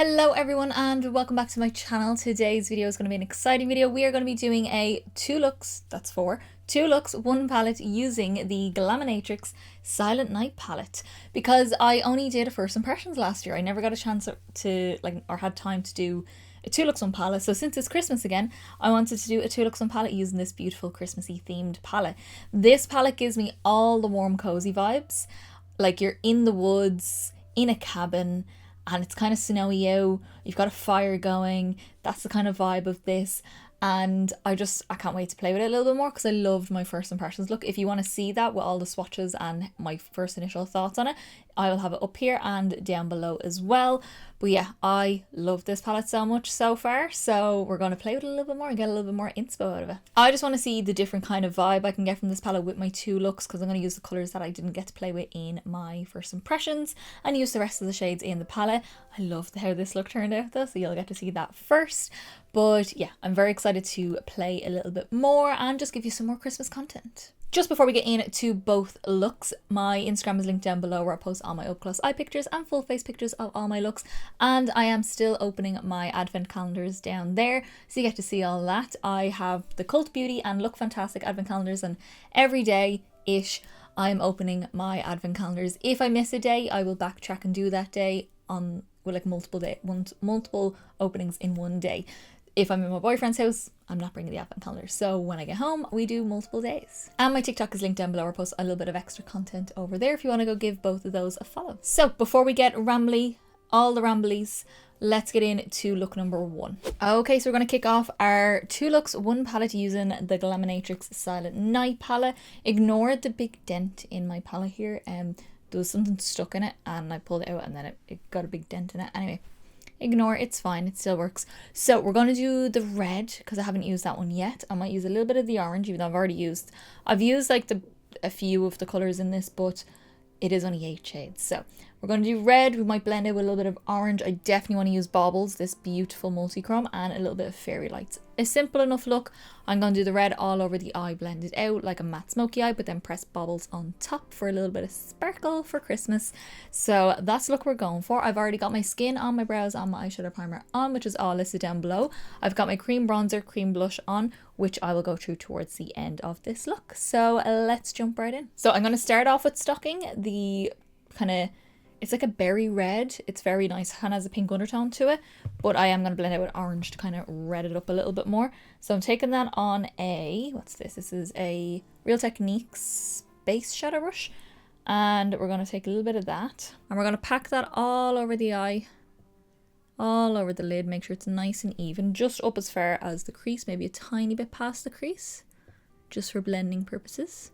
Hello everyone and welcome back to my channel. Today's video is going to be an exciting video. We are going to be doing a two looks, one palette using the Glaminatrix Silent Night palette, because I only did a first impressions last year. I never got a chance to or had time to do a two looks one palette. So since it's Christmas again, I wanted to do a two looks one palette using this beautiful Christmassy themed palette. This palette gives me all the warm cozy vibes, like you're in the woods, in a cabin, and it's kind of snowy out, you've got a fire going. That's the kind of vibe of this, and I can't wait to play with it a little bit more because I loved my first impressions look. If you want to see that with all the swatches and my first initial thoughts on it, I will have it up here and down below as well. But yeah, I love this palette so much so far, so we're going to play with it a little bit more and get a little bit more inspo out of it. I just want to see the different kind of vibe I can get from this palette with my two looks, because I'm going to use the colours that I didn't get to play with in my first impressions and use the rest of the shades in the palette. I loved how this look turned out though, so you'll get to see that first. But yeah, I'm very excited to play a little bit more and just give you some more Christmas content. Just before we get into both looks, my Instagram is linked down below, where I post all my up close eye pictures and full face pictures of all my looks, and I am still opening my advent calendars down there, so you get to see all that. I have the Cult Beauty and Look Fantastic advent calendars, and every day-ish I'm opening my advent calendars. If I miss a day, I will backtrack and do that day on with like multiple openings in one day. If I'm in my boyfriend's house, I'm not bringing the advent calendar. So when I get home, we do multiple days. And my TikTok is linked down below. I post a little bit of extra content over there if you want to go give both of those a follow. So before we get rambly, all the ramblies, let's get into look number one. Okay, so we're going to kick off our two looks, one palette using the Glaminatrix Silent Night palette. Ignore the big dent in my palette here. There was something stuck in it and I pulled it out and then it got a big dent in it. Anyway, ignore it, it's fine, it still works. So we're going to do the red because I haven't used that one yet. I might use a little bit of the orange, even though I've used like a few of the colours in this, but it is only 8 shades. So we're going to do red. We might blend it with a little bit of orange. I definitely want to use Baubles, this beautiful multi-chrome, and a little bit of Fairy Lights. A simple enough look. I'm going to do the red all over the eye, blend it out like a matte smoky eye, but then press Baubles on top for a little bit of sparkle for Christmas. So that's the look we're going for. I've already got my skin on, my brows on, my eyeshadow primer on, which is all listed down below. I've got my cream bronzer, cream blush on, which I will go through towards the end of this look. So let's jump right in. So I'm going to start off with stocking the it's like a berry red. It's very nice, kind of has a pink undertone to it, but I am going to blend it with orange to kind of red it up a little bit more. So I'm taking that on what's this? This is a Real Techniques base shadow brush, and we're going to take a little bit of that and we're going to pack that all over the eye, all over the lid. Make sure it's nice and even, just up as far as the crease, maybe a tiny bit past the crease, just for blending purposes.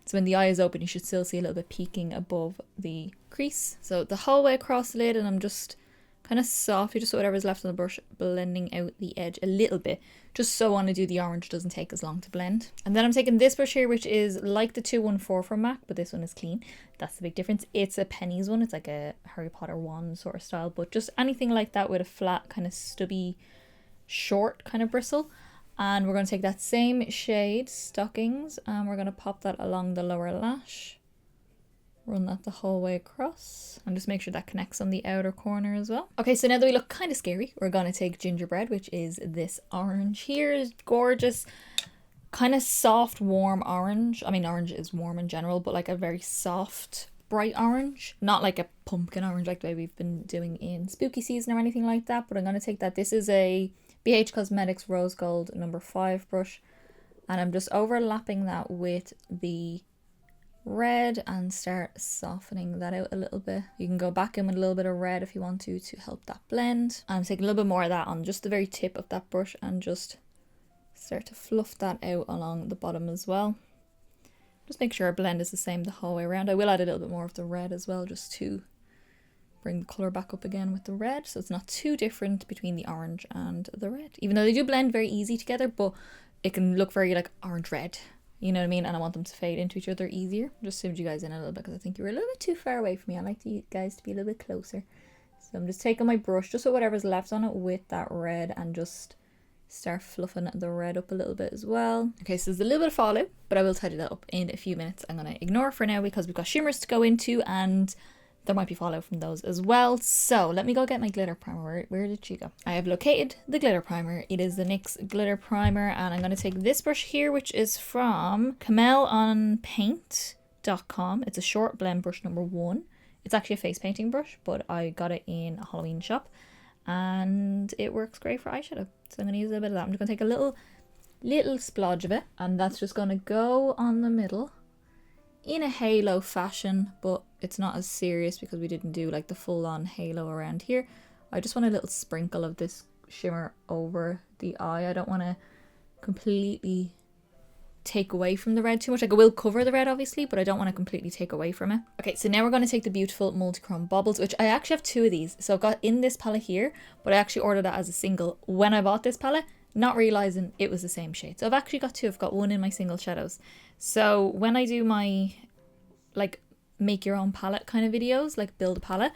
So when the eye is open, you should still see a little bit peeking above the crease. So the whole way across the lid, and I'm just kind of softly, just whatever's left on the brush, blending out the edge a little bit, just so when I do the orange, it doesn't take as long to blend. And then I'm taking this brush here, which is like the 214 from MAC, but this one is clean. That's the big difference. It's a pennies one. It's like a Harry Potter wand sort of style, but just anything like that with a flat, kind of stubby, short kind of bristle. And we're going to take that same shade, Stockings, and we're going to pop that along the lower lash. Run that the whole way across. And just make sure that connects on the outer corner as well. Okay, so now that we look kind of scary, we're going to take Gingerbread, which is this orange here. It's gorgeous. Kind of soft, warm orange. I mean, orange is warm in general, but like a very soft, bright orange. Not like a pumpkin orange like the way we've been doing in spooky season or anything like that. But I'm going to take that. This is a BH Cosmetics Rose Gold number 5 brush, and I'm just overlapping that with the red and start softening that out a little bit. You can go back in with a little bit of red if you want to help that blend. I'm taking a little bit more of that on just the very tip of that brush and just start to fluff that out along the bottom as well. Just make sure our blend is the same the whole way around. I will add a little bit more of the red as well, just to bring the colour back up again with the red, so it's not too different between the orange and the red, even though they do blend very easy together, but it can look very like orange red, you know what I mean? And I want them to fade into each other easier. Just zoomed you guys in a little bit because I think you were a little bit too far away from me. I like you guys to be a little bit closer. So I'm just taking my brush, just with whatever's left on it, with that red, and just start fluffing the red up a little bit as well. Okay, so there's a little bit of fallout, but I will tidy that up in a few minutes. I'm going to ignore it for now because we've got shimmers to go into, and there might be fallout from those as well. So let me go get my glitter primer. Where did she go? I have located the glitter primer. It is the NYX glitter primer, and I'm going to take this brush here, which is from camelonpaint.com. It's a short blend brush number 1. It's actually a face painting brush, but I got it in a Halloween shop and it works great for eyeshadow. So I'm going to use a bit of that. I'm just going to take a little splodge of it, and that's just going to go on the middle in a halo fashion, but it's not as serious because we didn't do like the full-on halo around here. I just want a little sprinkle of this shimmer over the eye. I don't want to completely take away from the red too much. Like, I will cover the red obviously, but I don't want to completely take away from it. Okay, so now we're going to take the beautiful multi-chrome baubles, which I actually have 2 of these. So I've got in this palette here, but I actually ordered that as a single when I bought this palette, not realizing it was the same shade. So I've actually got 2. I've got one in my single shadows. So when I do my like make your own palette kind of videos, like build a palette,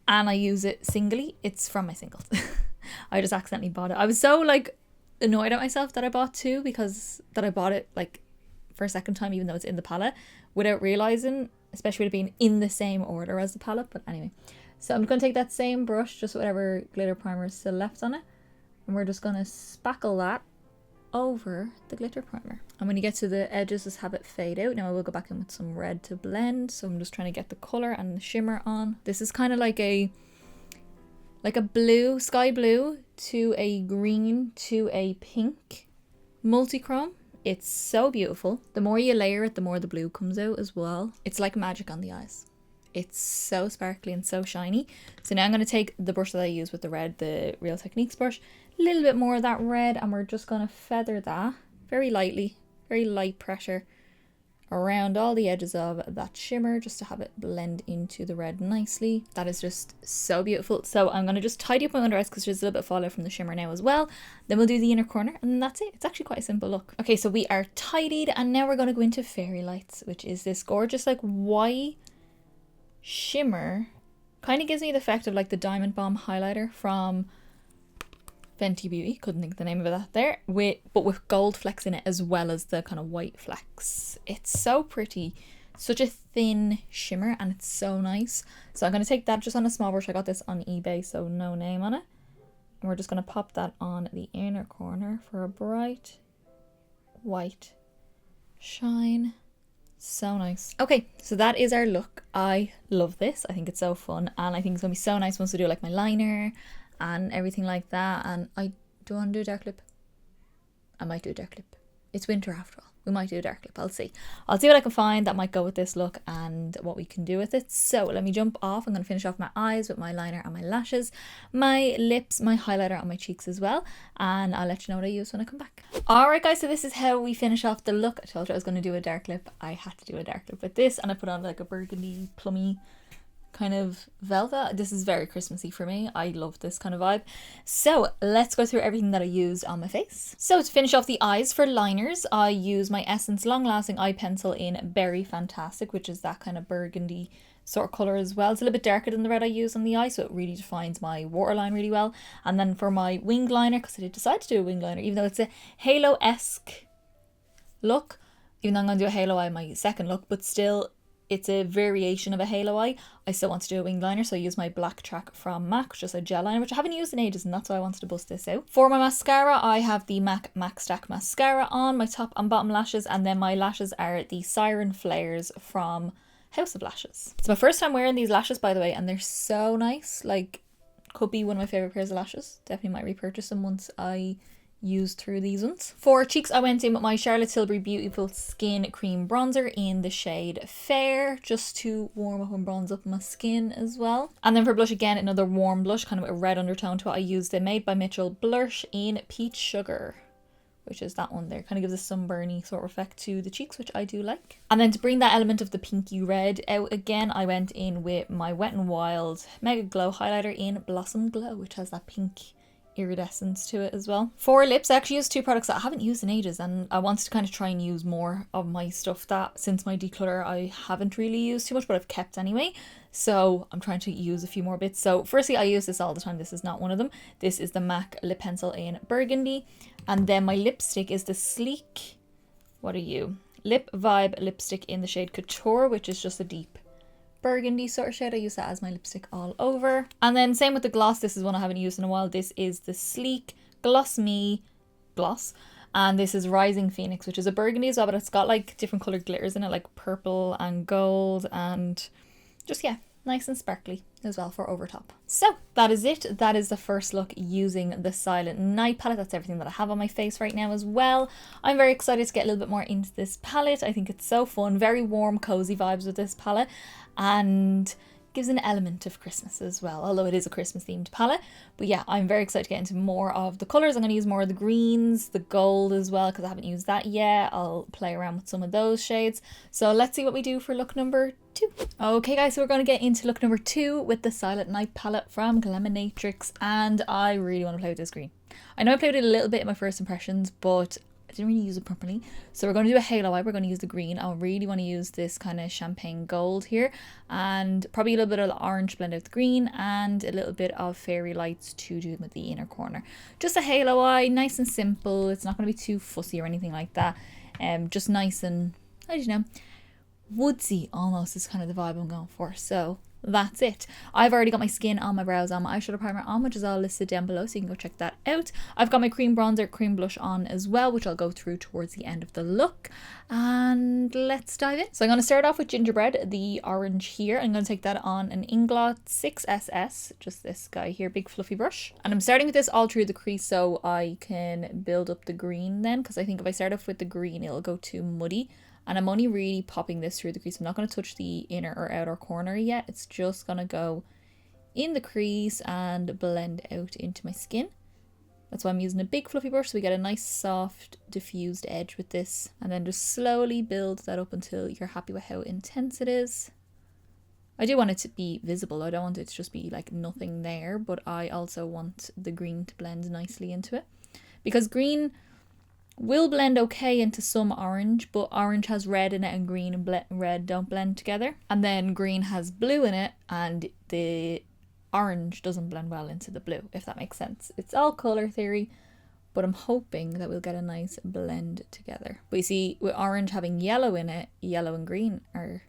and I use it singly, it's from my singles. I just accidentally bought it. I was so like annoyed at myself that I bought 2, because that I bought it like for a second time, even though it's in the palette, without realizing, especially with it being in the same order as the palette. But anyway, so I'm going to take that same brush, just whatever glitter primer is still left on it, and we're just going to spackle that over the glitter primer. And when you get to the edges, just have it fade out. Now I will go back in with some red to blend, so I'm just trying to get the color and the shimmer on. This is kind of like a blue, sky blue to a green to a pink multi-chrome. It's so beautiful. The more you layer it, the more the blue comes out as well. It's like magic on the eyes. It's so sparkly and so shiny. So now I'm going to take the brush that I use with the red, the Real Techniques brush, a little bit more of that red, and we're just going to feather that very lightly, very light pressure around all the edges of that shimmer, just to have it blend into the red nicely. That is just so beautiful. So I'm going to just tidy up my under eyes because there's a little bit of fallout from the shimmer now as well. Then we'll do the inner corner, and that's it. It's actually quite a simple look. Okay, so we are tidied, and now we're going to go into Fairy Lights, which is this gorgeous like white shimmer. Kind of gives me the effect of like the Diamond Bomb highlighter from Fenty Beauty, couldn't think of the name of that there, but with gold flecks in it as well as the kind of white flecks. It's so pretty, such a thin shimmer, and it's so nice. So I'm going to take that just on a small brush. I got this on eBay, so no name on it, and we're just going to pop that on the inner corner for a bright white shine. So nice. Okay, so that is our look. I love this. I think it's so fun, and I think it's gonna be so nice once we do like my liner and everything like that. And I do want to do a dark lip. I might do a dark lip. It's winter after all. We might do a dark lip. I'll see what I can find that might go with this look and what we can do with it. So let me jump off. I'm going to finish off my eyes with my liner and my lashes, my lips, my highlighter on my cheeks as well, and I'll let you know what I use when I come back. Alright guys, so this is how we finish off the look. I told you I was going to do a dark lip. I had to do a dark lip with this, and I put on like a burgundy plummy kind of velvet. This is very Christmassy for me. I love this kind of vibe. So let's go through everything that I used on my face. So to finish off the eyes for liners, I use my Essence Long Lasting Eye Pencil in Berry Fantastic, which is that kind of burgundy sort of colour as well. It's a little bit darker than the red I use on the eye, so it really defines my waterline really well. And then for my wing liner, because I did decide to do a wing liner, even though it's a halo-esque look, even though I'm going to do a halo eye in my second look, but still it's a variation of a halo eye. I still want to do a wing liner, so I use my Black Track from MAC, which is a gel liner, which I haven't used in ages, and that's why I wanted to bust this out. For my mascara, I have the MAC Max Stack Mascara on my top and bottom lashes, and then my lashes are the Siren Flares from House of Lashes. It's my first time wearing these lashes, by the way, and they're so nice. Like, could be one of my favourite pairs of lashes. Definitely might repurchase them once I use through these ones. For cheeks, I went in with my Charlotte Tilbury Beautiful Skin Cream Bronzer in the shade Fair, just to warm up and bronze up my skin as well. And then for blush, again, another warm blush, kind of a red undertone to it. I used the Made by Mitchell blush in Peach Sugar, which is that one there. Kind of gives a sunburny sort of effect to the cheeks, which I do like. And then to bring that element of the pinky red out again, I went in with my Wet n Wild Mega Glow highlighter in Blossom Glow, which has that pink iridescence to it as well. For lips, I actually used 2 products that I haven't used in ages, and I wanted to kind of try and use more of my stuff that, since my declutter, I haven't really used too much, but I've kept anyway. So I'm trying to use a few more bits. So firstly, I use this all the time. This is not one of them. This is the MAC Lip Pencil in Burgundy. And then my lipstick is the Sleek, what are you? Lip Vibe lipstick in the shade Couture, which is just a deep burgundy sort of shade. I use that as my lipstick all over. And then same with the gloss. This is one I haven't used in a while. This is the Sleek Gloss Me gloss. And this is Rising Phoenix, which is a burgundy as well, but it's got like different coloured glitters in it, like purple and gold, and just, yeah, nice and sparkly as well for over top. So that is it. That is the first look using the Silent Night palette. That's everything that I have on my face right now as well. I'm very excited to get a little bit more into this palette. I think it's so fun, very warm, cozy vibes with this palette, and gives an element of Christmas as well, although it is a Christmas themed palette. But yeah, I'm very excited to get into more of the colours. I'm going to use more of the greens, the gold as well, because I haven't used that yet. I'll play around with some of those shades. So let's see what we do for look number 2. Okay guys, so we're going to get into look number 2 with the Silent Night palette from Glaminatrix, and I really want to play with this green. I know I played with it a little bit in my first impressions, but I didn't really use it properly. So we're going to do a halo eye. We're going to use the green. I really want to use this kind of champagne gold here, and probably a little bit of orange blend out the green, and a little bit of fairy lights to do with the inner corner. Just a halo eye, nice and simple. It's not going to be too fussy or anything like that. Just nice and, I don't know, woodsy almost is kind of the vibe I'm going for. So that's it. I've already got my skin on, my brows on, my eyeshadow primer on, which is all listed down below, so you can go check that out. I've got my cream bronzer, cream blush on as well, which I'll go through towards the end of the look. And let's dive in. So I'm going to start off with Gingerbread, the orange here. I'm going to take that on an Inglot 6SS, just this guy here, big fluffy brush. And I'm starting with this all through the crease so I can build up the green then, because I think if I start off with the green, it'll go too muddy. And I'm only really popping this through the crease. I'm not going to touch the inner or outer corner yet. It's just going to go in the crease and blend out into my skin. That's why I'm using a big fluffy brush, so we get a nice soft diffused edge with this. And then just slowly build that up until you're happy with how intense it is. I do want it to be visible. I don't want it to just be like nothing there, but I also want the green to blend nicely into it. Because green will blend okay into some orange, but orange has red in it and green and red don't blend together. And then green has blue in it and the orange doesn't blend well into the blue, if that makes sense. It's all colour theory, but I'm hoping that we'll get a nice blend together. But you see, with orange having yellow in it, yellow and green are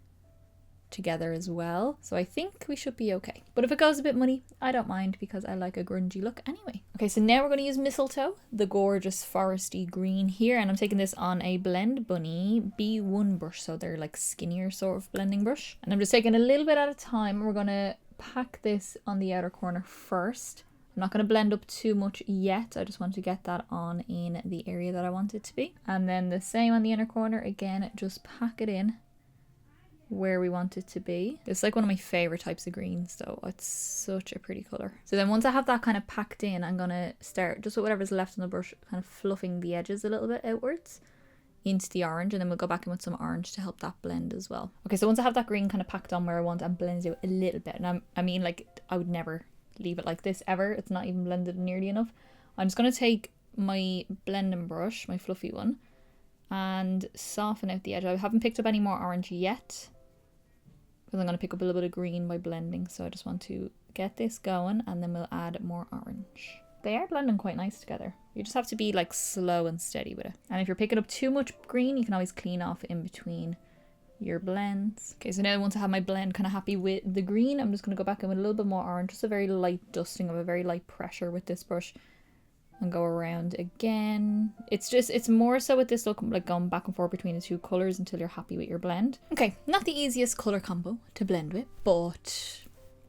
together as well, so I think we should be okay. But if it goes a bit muddy, I don't mind, because I like a grungy look anyway. Okay, so now we're going to use Mistletoe, the gorgeous foresty green here, and I'm taking this on a Blend Bunny B1 brush, so they're like skinnier sort of blending brush, and I'm just taking a little bit at a time. We're going to pack this on the outer corner first. I'm not going to blend up too much yet. I just want to get that on in the area that I want it to be, and then the same on the inner corner. Again, just pack it in where we want it to be. It's like one of my favorite types of greens though. It's such a pretty color. So then once I have that kind of packed in, I'm gonna start just with whatever's left on the brush, kind of fluffing the edges a little bit outwards into the orange, and then we'll go back in with some orange to help that blend as well. Okay, so once I have that green kind of packed on where I want and blended out a little bit, and I mean, like, I would never leave it like this ever. It's not even blended nearly enough. I'm just gonna take my blending brush, my fluffy one, and soften out the edge. I haven't picked up any more orange yet, because I'm going to pick up a little bit of green by blending. So I just want to get this going, and then we'll add more orange. They are blending quite nice together. You just have to be like slow and steady with it. And if you're picking up too much green, you can always clean off in between your blends. Okay, so now once I have my blend kind of happy with the green, I'm just going to go back in with a little bit more orange. Just a very light dusting of a very light pressure with this brush, and go around again. It's more so with this look, like going back and forth between the two colors until you're happy with your blend. Okay, not the easiest color combo to blend with, but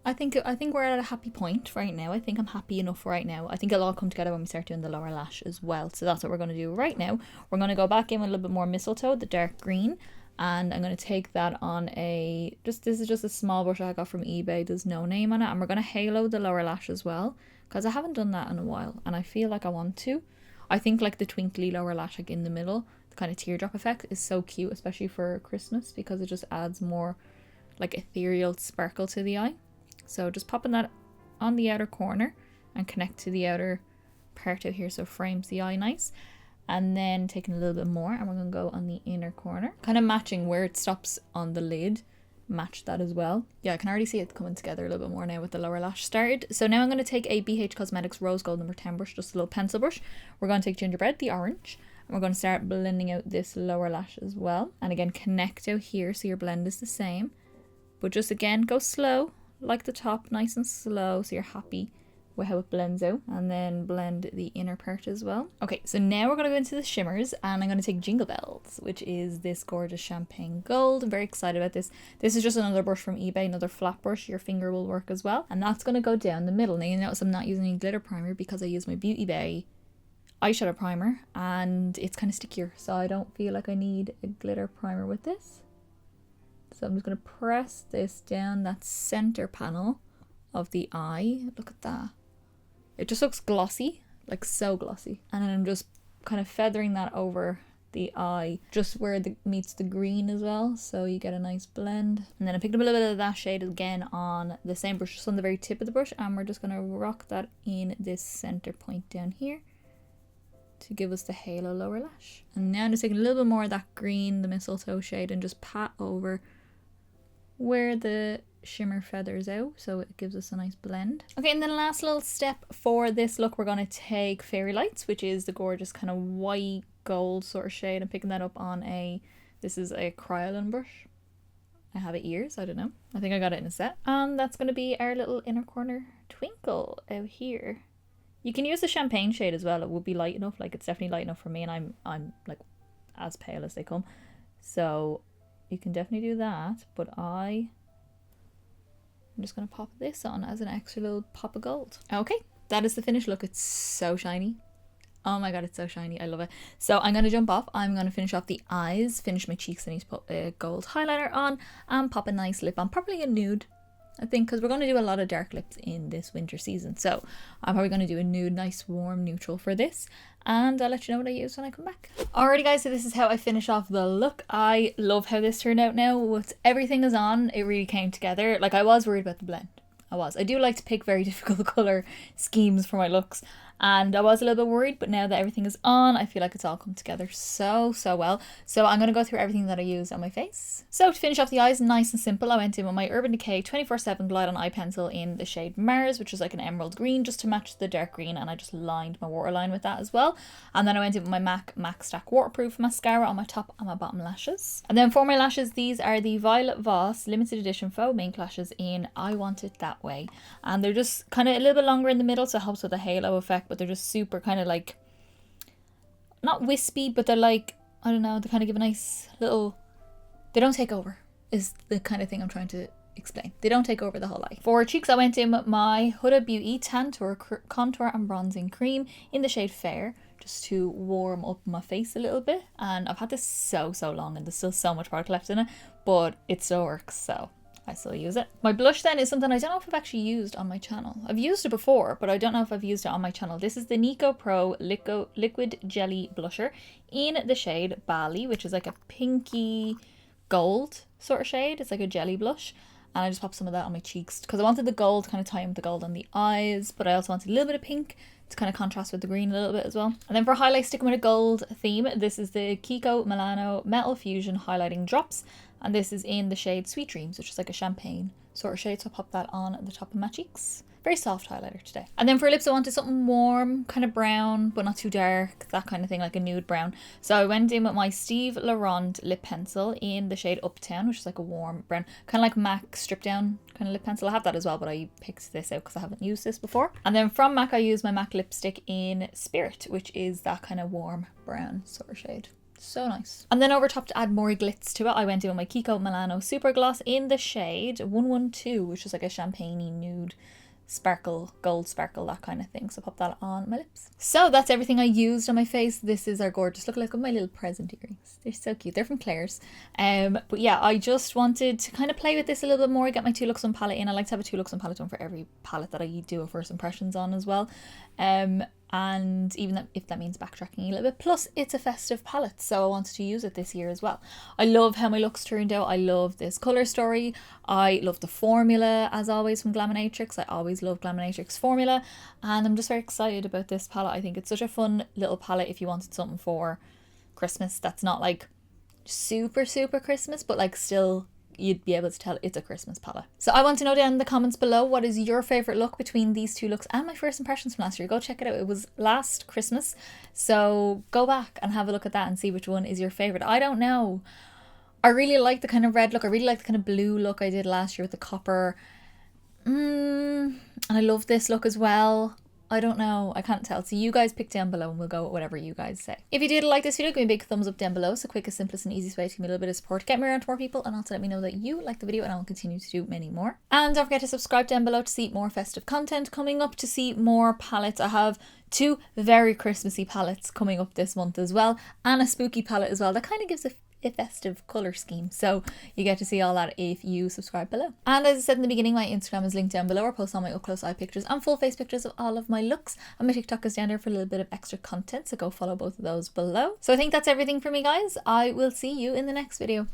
I think we're at a happy point right now. I think I'm happy enough right now. I think it'll all come together when we start doing the lower lash as well. So that's what we're going to do right now. We're going to go back in with a little bit more Mistletoe, the dark green, and I'm going to take that on this is just a small brush I got from eBay. There's no name on it, and we're going to halo the lower lash as well, because I haven't done that in a while and I feel like I want to. I think like the twinkly lower lash, like in the middle, the kind of teardrop effect is so cute, especially for Christmas, because it just adds more like ethereal sparkle to the eye. So just popping that on the outer corner and connect to the outer part out here so it frames the eye nice. And then taking a little bit more, and we're going to go on the inner corner, kind of matching where it stops on the lid. Match that as well. Yeah, I can already see it coming together a little bit more now with the lower lash started. So now I'm going to take a BH Cosmetics Rose Gold number 10 brush, just a little pencil brush. We're going to take Gingerbread, the orange, and we're going to start blending out this lower lash as well. And again, connect out here so your blend is the same. But just again, go slow, like the top, nice and slow, so you're happy with how it blends out, and then blend the inner part as well. Okay, so now we're going to go into the shimmers, and I'm going to take Jingle Bells, which is this gorgeous champagne gold. I'm very excited about this. This is just another brush from eBay, another flat brush. Your finger will work as well, and that's going to go down the middle. Now you notice I'm not using any glitter primer because I use my Beauty Bay eyeshadow primer, and it's kind of stickier, so I don't feel like I need a glitter primer with this. So I'm just going to press this down that center panel of the eye. Look at that. It just looks glossy, like so glossy. And then I'm just kind of feathering that over the eye, just where it meets the green as well, so you get a nice blend. And then I picked up a little bit of that shade again on the same brush, just on the very tip of the brush, and we're just going to rock that in this center point down here to give us the halo lower lash. And now I'm just taking a little bit more of that green, the mistletoe shade, and just pat over where the shimmer feathers out, so it gives us a nice blend. Okay, and then last little step for this look, we're going to take Fairy Lights, which is the gorgeous kind of white gold sort of shade. I'm picking that up on this is a Kryolan brush. I have it ears, I don't know. I think I got it in a set. And that's going to be our little inner corner twinkle out here. You can use the champagne shade as well. It would be light enough, like it's definitely light enough for me, and I'm like as pale as they come. So you can definitely do that, but I'm just going to pop this on as an extra little pop of gold. Okay, that is the finished look. It's so shiny. Oh my god, it's so shiny. I love it. So I'm going to jump off. I'm going to finish off the eyes, finish my cheeks. I need to put a gold highlighter on and pop a nice lip on. Probably a nude, I think, because we're going to do a lot of dark lips in this winter season. So I'm probably going to do a nude, nice warm neutral for this. And I'll let you know what I use when I come back. Alrighty guys, so this is how I finish off the look. I love how this turned out now. Once everything is on, it really came together. Like, I was worried about the blend. I do like to pick very difficult colour schemes for my looks, and I was a little bit worried, but now that everything is on, I feel like it's all come together so well. So I'm going to go through everything that I used on my face. So to finish off the eyes, nice and simple, I went in with my Urban Decay 24/7 Glide On Eye Pencil in the shade Mars, which is like an emerald green, just to match the dark green, and I just lined my waterline with that as well. And then I went in with my MAC Max Stack Waterproof Mascara on my top and my bottom lashes. And then for my lashes, these are the Violet Voss Limited Edition Faux Mink Lashes in I Want It That Way. And they're just kind of a little bit longer in the middle, so it helps with the halo effect, but they're just super kind of like, not wispy, but they're like, I don't know, they kind of give a nice little, they don't take over, is the kind of thing I'm trying to explain. They don't take over the whole eye. For cheeks, I went in with my Huda Beauty Tan Tour Contour and Bronzing Cream in the shade Fair, just to warm up my face a little bit. And I've had this so long, and there's still so much product left in it, but it still works, so I still use it. My blush then is something I don't know if I've actually used on my channel. I've used it before, but I don't know if I've used it on my channel. This is the Nico Pro Liquid Jelly Blusher in the shade Bali, which is like a pinky gold sort of shade. It's like a jelly blush. And I just popped some of that on my cheeks because I wanted the gold to kind of tie in with the gold on the eyes, but I also wanted a little bit of pink to kind of contrast with the green a little bit as well. And then for highlight, sticking with a gold theme, this is the Kiko Milano Metal Fusion Highlighting Drops. And this is in the shade Sweet Dreams, which is like a champagne sort of shade. So I'll pop that on at the top of my cheeks. Very soft highlighter today. And then for lips, I wanted something warm, kind of brown, but not too dark, that kind of thing, like a nude brown. So I went in with my Steve Laurent lip pencil in the shade Uptown, which is like a warm brown, kind of like MAC Strip Down kind of lip pencil. I have that as well, but I picked this out because I haven't used this before. And then from MAC, I used my MAC lipstick in Spirit, which is that kind of warm brown sort of shade. So nice. And then over top, to add more glitz to it, I went in with my Kiko Milano Super Gloss in the shade 112, which is like a champagne-y nude sparkle, gold sparkle, that kind of thing. So pop that on my lips. So that's everything I used on my face. This is our gorgeous look. Look at my little present earrings. They're so cute. They're from Claire's. But yeah, I just wanted to kind of play with this a little bit more, get my 2 looks on palette in. I like to have a 2 looks on palette done for every palette that I do a first impressions on as well. And even that, if that means backtracking a little bit, plus it's a festive palette, so I wanted to use it this year as well. I love how my looks turned out. I love this colour story. I love the formula, as always, from Glaminatrix. I always love Glaminatrix formula, and I'm just very excited about this palette. I think it's such a fun little palette if you wanted something for Christmas that's not like super Christmas, but like still you'd be able to tell it's a Christmas palette. So I want to know down in the comments below, what is your favourite look between these 2 looks and my first impressions from last year. Go check it out. It was last Christmas, so go back and have a look at that and see which one is your favourite. I don't know I really like the kind of red look. I really like the kind of blue look I did last year with the copper. And I love this look as well. I don't know, I can't tell. So you guys pick down below and we'll go with whatever you guys say. If you did like this video, give me a big thumbs up down below. So quickest, simplest and easiest way to give me a little bit of support, get me around to more people, and also let me know that you like the video, and I will continue to do many more. And don't forget to subscribe down below to see more festive content coming up, to see more palettes. I have 2 very Christmassy palettes coming up this month as well, and a spooky palette as well that kind of gives a festive colour scheme, so you get to see all that if you subscribe below. And as I said in the beginning, my Instagram is linked down below. I post all my up close eye pictures and full face pictures of all of my looks, and my TikTok is down there for a little bit of extra content, so go follow both of those below. So I think that's everything for me, guys. I will see you in the next video.